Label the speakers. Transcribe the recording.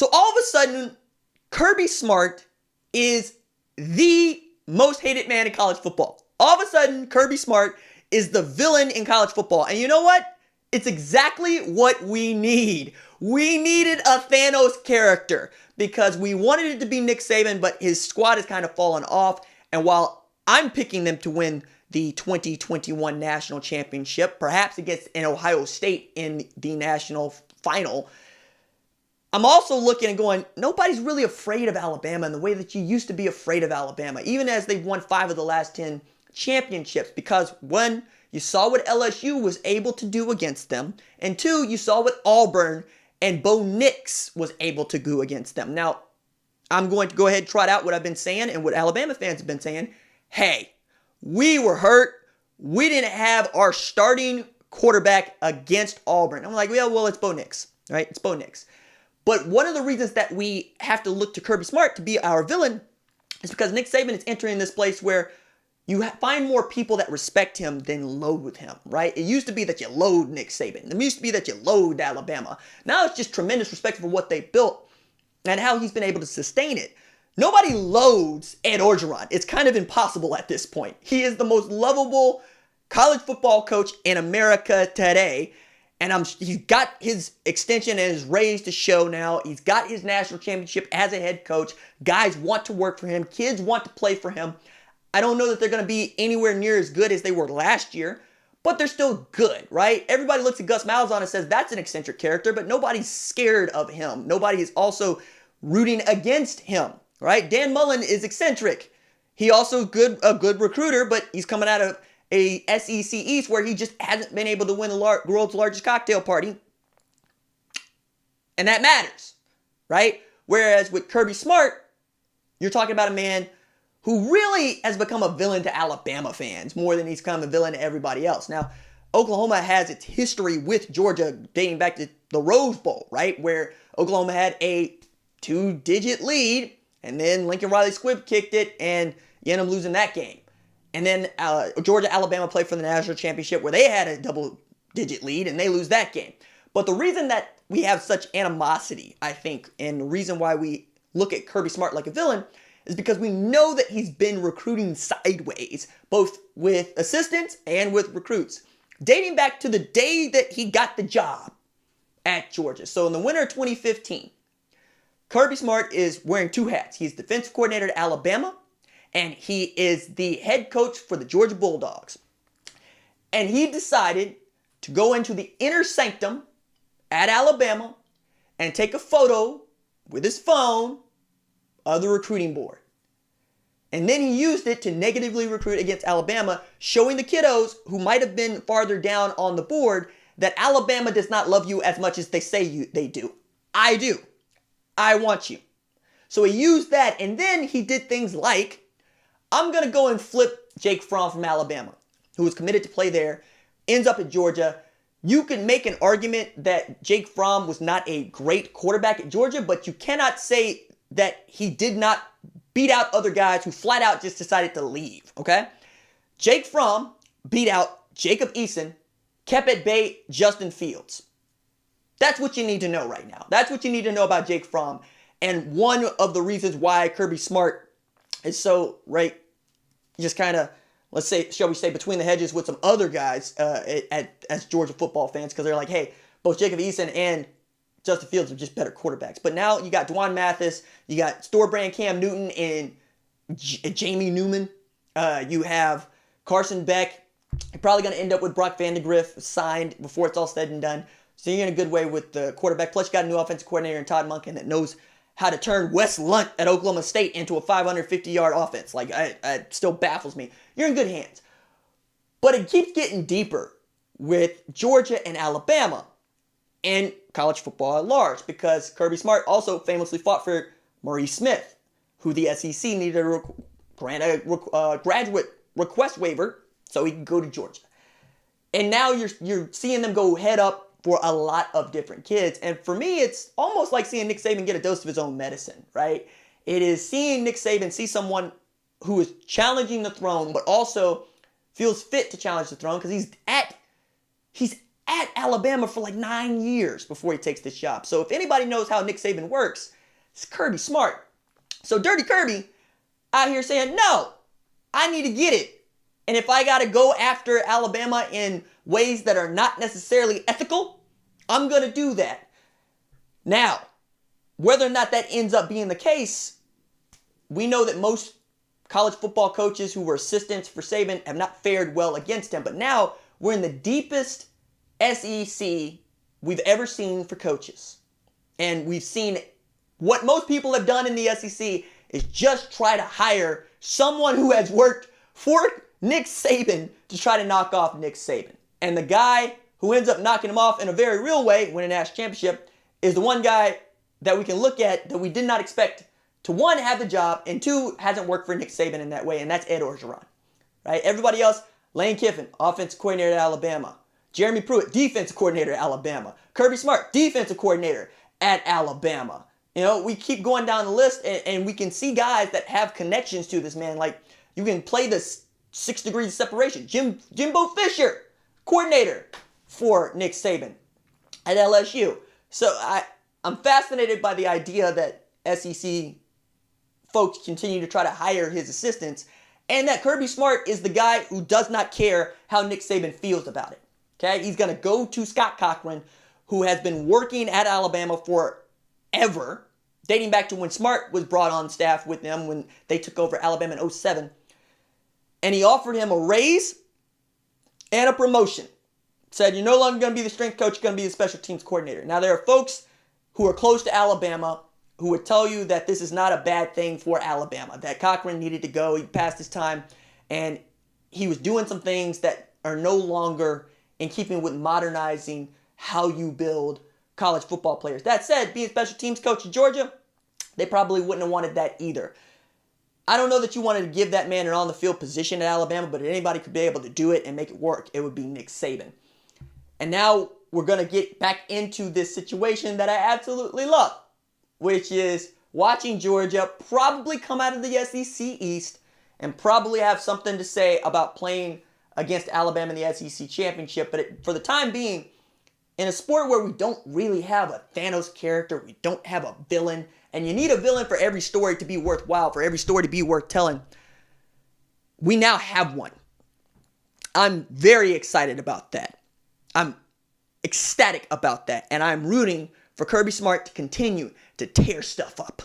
Speaker 1: So all of a sudden, Kirby Smart is the most hated man in college football. All of a sudden, Kirby Smart is the villain in college football. And you know what? It's exactly what we need. We needed a Thanos character because we wanted it to be Nick Saban, but his squad has kind of fallen off. And while I'm picking them to win the 2021 national championship, perhaps against an Ohio State in the national final, I'm also looking and going, nobody's really afraid of Alabama in the way that you used to be afraid of Alabama, even as they've won 5 of the last 10 championships. Because 1, you saw what LSU was able to do against them, and 2, you saw what Auburn and Bo Nix was able to do against them. Now, I'm going to go ahead and trot out what I've been saying and what Alabama fans have been saying. Hey, we were hurt. We didn't have our starting quarterback against Auburn. I'm like, well, it's Bo Nix, right? It's Bo Nix. But one of the reasons that we have to look to Kirby Smart to be our villain is because Nick Saban is entering this place where you find more people that respect him than load with him, right? It used to be that you load Nick Saban. It used to be that you load Alabama. Now it's just tremendous respect for what they built and how he's been able to sustain it. Nobody loads Ed Orgeron. It's kind of impossible at this point. He is the most lovable college football coach in America today. And he's got his extension and his raise to show now. He's got his national championship as a head coach. Guys want to work for him. Kids want to play for him. I don't know that they're going to be anywhere near as good as they were last year, but they're still good, right? Everybody looks at Gus Malzahn and says that's an eccentric character, but nobody's scared of him. Nobody is also rooting against him, right? Dan Mullen is eccentric. He also a good recruiter, but he's coming out of a SEC East where he just hasn't been able to win the world's largest cocktail party. And that matters, right? Whereas with Kirby Smart, you're talking about a man who really has become a villain to Alabama fans more than he's become a villain to everybody else. Now, Oklahoma has its history with Georgia dating back to the Rose Bowl, right? Where Oklahoma had a 2-digit lead, and then Lincoln Riley squib kicked it, and you end up losing that game. And then Georgia-Alabama played for the national championship where they had a double-digit lead, and they lose that game. But the reason that we have such animosity, I think, and the reason why we look at Kirby Smart like a villain is because we know that he's been recruiting sideways, both with assistants and with recruits, dating back to the day that he got the job at Georgia. So in the winter of 2015, Kirby Smart is wearing 2 hats. He's defensive coordinator at Alabama, and he is the head coach for the Georgia Bulldogs. And he decided to go into the inner sanctum at Alabama and take a photo with his phone of the recruiting board. And then he used it to negatively recruit against Alabama, showing the kiddos who might have been farther down on the board that Alabama does not love you as much as they say they do. I do. I want you. So he used that, and then he did things like, I'm going to go and flip Jake Fromme from Alabama, who was committed to play there, ends up at Georgia. You can make an argument that Jake Fromme was not a great quarterback at Georgia, but you cannot say that he did not beat out other guys who flat out just decided to leave, okay? Jake Fromme beat out Jacob Eason, kept at bay Justin Fields. That's what you need to know right now. That's what you need to know about Jake Fromme. And one of the reasons why Kirby Smart is so, right, just kind of, let's say, shall we say, between the hedges with some other guys as Georgia football fans, because they're like, hey, both Jacob Eason and Justin Fields are just better quarterbacks. But now you got Dwan Mathis, you got store brand Cam Newton and Jamie Newman. You have Carson Beck. You're probably going to end up with Brock Vandegrift signed before it's all said and done. So you're in a good way with the quarterback. Plus you got a new offensive coordinator in Todd Monken that knows how to turn Wes Lunt at Oklahoma State into a 550-yard offense. Like, it still baffles me. You're in good hands. But it keeps getting deeper with Georgia and Alabama and college football at large, because Kirby Smart also famously fought for Maurice Smith, who the SEC needed to grant a graduate request waiver so he could go to Georgia. And now you're seeing them go head up for a lot of different kids. And for me, it's almost like seeing Nick Saban get a dose of his own medicine, right? It is seeing Nick Saban see someone who is challenging the throne, but also feels fit to challenge the throne because he's at Alabama for like 9 years before he takes this job. So if anybody knows how Nick Saban works, it's Kirby Smart. So Dirty Kirby out here saying, no, I need to get it. And if I got to go after Alabama in ways that are not necessarily ethical, I'm going to do that. Now, whether or not that ends up being the case, we know that most college football coaches who were assistants for Saban have not fared well against him. But now we're in the deepest SEC we've ever seen for coaches. And we've seen what most people have done in the SEC is just try to hire someone who has worked for Nick Saban to try to knock off Nick Saban. And the guy who ends up knocking him off in a very real way, winning a national championship, is the one guy that we can look at that we did not expect to, one, have the job, and two, hasn't worked for Nick Saban in that way, and that's Ed Orgeron. Right? Everybody else, Lane Kiffin, offensive coordinator at Alabama. Jeremy Pruitt, defensive coordinator at Alabama. Kirby Smart, defensive coordinator at Alabama. You know, we keep going down the list, and we can see guys that have connections to this man. Like, you can play this 6 degrees of separation. Jimbo Fisher, coordinator for Nick Saban at LSU. So I'm fascinated by the idea that SEC folks continue to try to hire his assistants, and that Kirby Smart is the guy who does not care how Nick Saban feels about it. Okay, he's going to go to Scott Cochran, who has been working at Alabama forever, dating back to when Smart was brought on staff with them when they took over Alabama in 2007. And he offered him a raise and a promotion. Said, you're no longer going to be the strength coach, you're going to be the special teams coordinator. Now, there are folks who are close to Alabama who would tell you that this is not a bad thing for Alabama, that Cochran needed to go, he passed his time, and he was doing some things that are no longer in keeping with modernizing how you build college football players. That said, being special teams coach in Georgia, they probably wouldn't have wanted that either. I don't know that you wanted to give that man an on-the-field position at Alabama, but if anybody could be able to do it and make it work, it would be Nick Saban. And now we're going to get back into this situation that I absolutely love, which is watching Georgia probably come out of the SEC East and probably have something to say about playing against Alabama in the SEC championship. But for the time being, in a sport where we don't really have a Thanos character, we don't have a villain, and you need a villain for every story to be worthwhile, for every story to be worth telling, we now have one. I'm very excited about that. I'm ecstatic about that, and I'm rooting for Kirby Smart to continue to tear stuff up.